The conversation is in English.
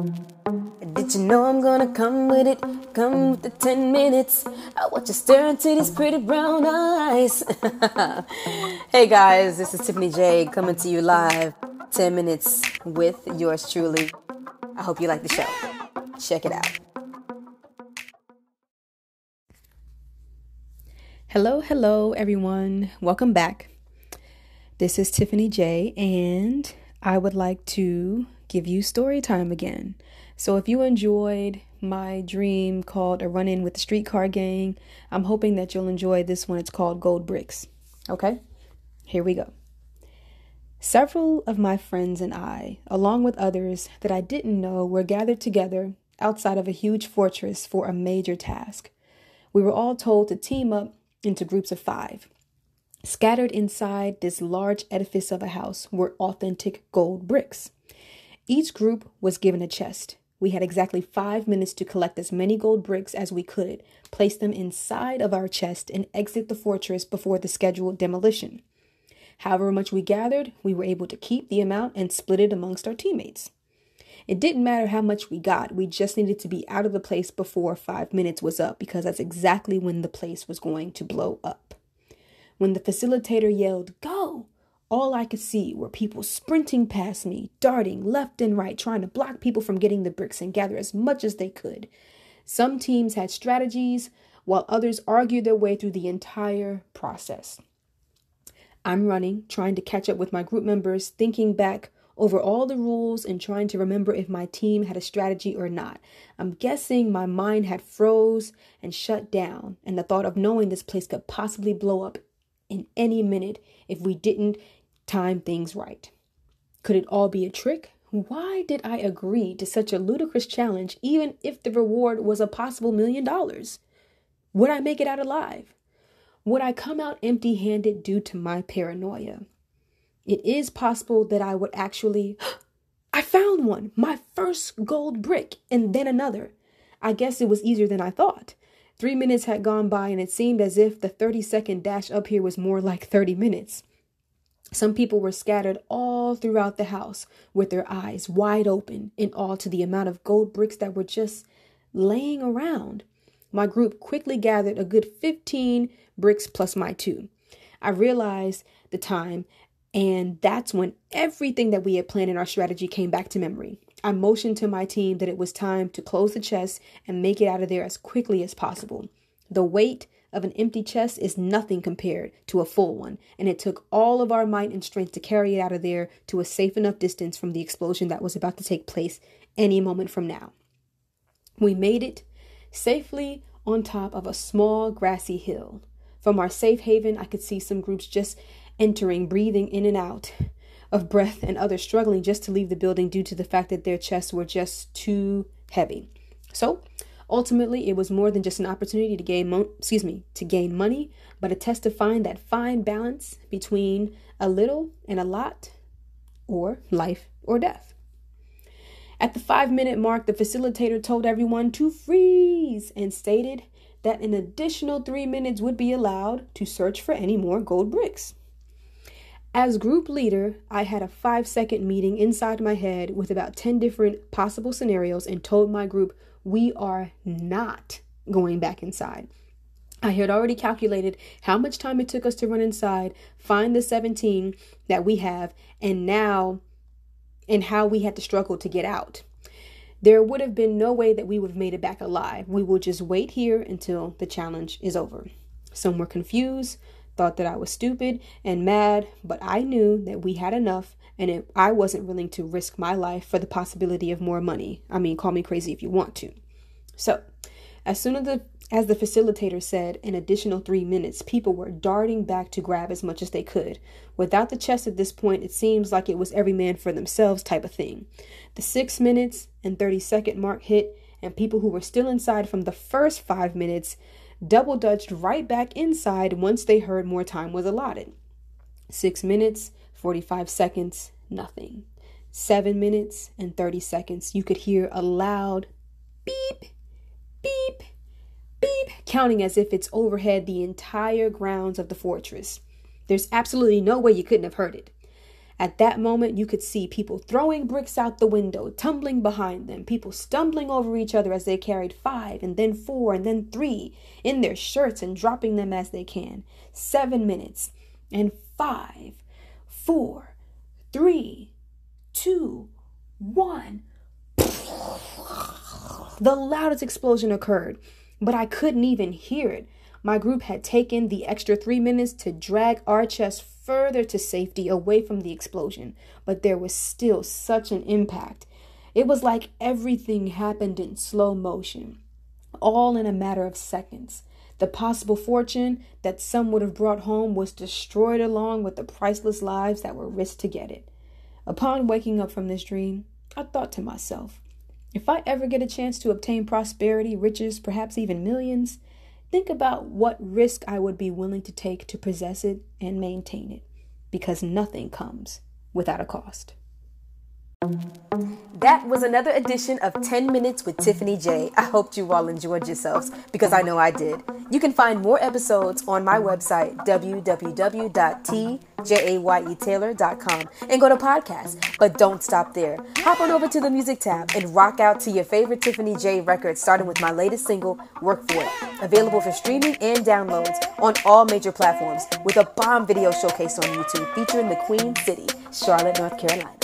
Did you know I'm gonna come with it? Come with the 10 minutes. I want you staring into these pretty brown eyes. Hey guys, this is Tiffany J coming to you live. 10 minutes with yours truly. I hope you like the show. Check it out. Hello everyone. Welcome back. This is Tiffany J and I would like to give you story time again. So if you enjoyed my dream called A Run-In with the Streetcar Gang, I'm hoping that you'll enjoy this one. It's called Gold Bricks. Okay, here we go. Several of my friends and I, along with others that I didn't know, were gathered together outside of a huge fortress for a major task. We were all told to team up into groups of 5. Scattered inside this large edifice of a house were authentic gold bricks. Each group was given a chest. We had exactly 5 minutes to collect as many gold bricks as we could, place them inside of our chest, and exit the fortress before the scheduled demolition. However much we gathered, we were able to keep the amount and split it amongst our teammates. It didn't matter how much we got, we just needed to be out of the place before 5 minutes was up, because that's exactly when the place was going to blow up. When the facilitator yelled, "Go!" all I could see were people sprinting past me, darting left and right, trying to block people from getting the bricks and gather as much as they could. Some teams had strategies, while others argued their way through the entire process. I'm running, trying to catch up with my group members, thinking back over all the rules and trying to remember if my team had a strategy or not. I'm guessing my mind had froze and shut down, and the thought of knowing this place could possibly blow up in any minute if we didn't time things right. Could it all be a trick? Why did I agree to such a ludicrous challenge, even if the reward was a possible $1 million? Would I make it out alive? Would I come out empty-handed due to my paranoia? It is possible that I would actually... I found one! My first gold brick, and then another. I guess it was easier than I thought. 3 minutes had gone by, and it seemed as if the 30-second dash up here was more like 30 minutes. Some people were scattered all throughout the house with their eyes wide open in awe to the amount of gold bricks that were just laying around. My group quickly gathered a good 15 bricks plus my 2. I realized the time, and that's when everything that we had planned in our strategy came back to memory. I motioned to my team that it was time to close the chest and make it out of there as quickly as possible. The weight of an empty chest is nothing compared to a full one, and it took all of our might and strength to carry it out of there to a safe enough distance from the explosion that was about to take place any moment from now. We made it safely on top of a small grassy hill. From our safe haven, I could see some groups just entering, breathing in and out of breath, and others struggling just to leave the building due to the fact that their chests were just too heavy. So ultimately, it was more than just an opportunity to gain money, but a test to find that fine balance between a little and a lot, or life or death. At the 5-minute mark, the facilitator told everyone to freeze and stated that an additional 3 minutes would be allowed to search for any more gold bricks. As group leader, I had a 5-second meeting inside my head with about 10 different possible scenarios and told my group, we are not going back inside. I had already calculated how much time it took us to run inside, find the 17 that we have, and how we had to struggle to get out. There would have been no way that we would have made it back alive. We will just wait here until the challenge is over. Some were confused, thought that I was stupid and mad, but I knew that we had enough, and I wasn't willing to risk my life for the possibility of more money. I mean, call me crazy if you want to. So, as soon as the facilitator said an additional 3 minutes, people were darting back to grab as much as they could. Without the chest at this point, it seems like it was every man for themselves type of thing. The 6 minutes and 30-second mark hit, and people who were still inside from the first 5 minutes double-dutched right back inside once they heard more time was allotted. 6 minutes, 45 seconds, nothing. 7 minutes and 30 seconds, you could hear a loud beep, beep, beep, counting as if it's overhead the entire grounds of the fortress. There's absolutely no way you couldn't have heard it. At that moment, you could see people throwing bricks out the window, tumbling behind them, people stumbling over each other as they carried 5 and then 4 and then 3 in their shirts and dropping them as they can. 7 minutes and 5, 4, 3, 2, 1. The loudest explosion occurred, but I couldn't even hear it. My group had taken the extra 3 minutes to drag our chests further to safety away from the explosion, but there was still such an impact. It was like everything happened in slow motion, all in a matter of seconds. The possible fortune that some would have brought home was destroyed along with the priceless lives that were risked to get it. Upon waking up from this dream, I thought to myself, if I ever get a chance to obtain prosperity, riches, perhaps even millions, think about what risk I would be willing to take to possess it and maintain it, because nothing comes without a cost. That was another edition of 10 Minutes with Tiffany J. I hope you all enjoyed yourselves, because I know I did. You can find more episodes on my website, www.tjayetaylor.com, and go to podcasts. But don't stop there. Hop on over to the music tab and rock out to your favorite Tiffany J records, starting with my latest single, Work For It, available for streaming and downloads on all major platforms, with a bomb video showcase on YouTube featuring the Queen City, Charlotte, North Carolina.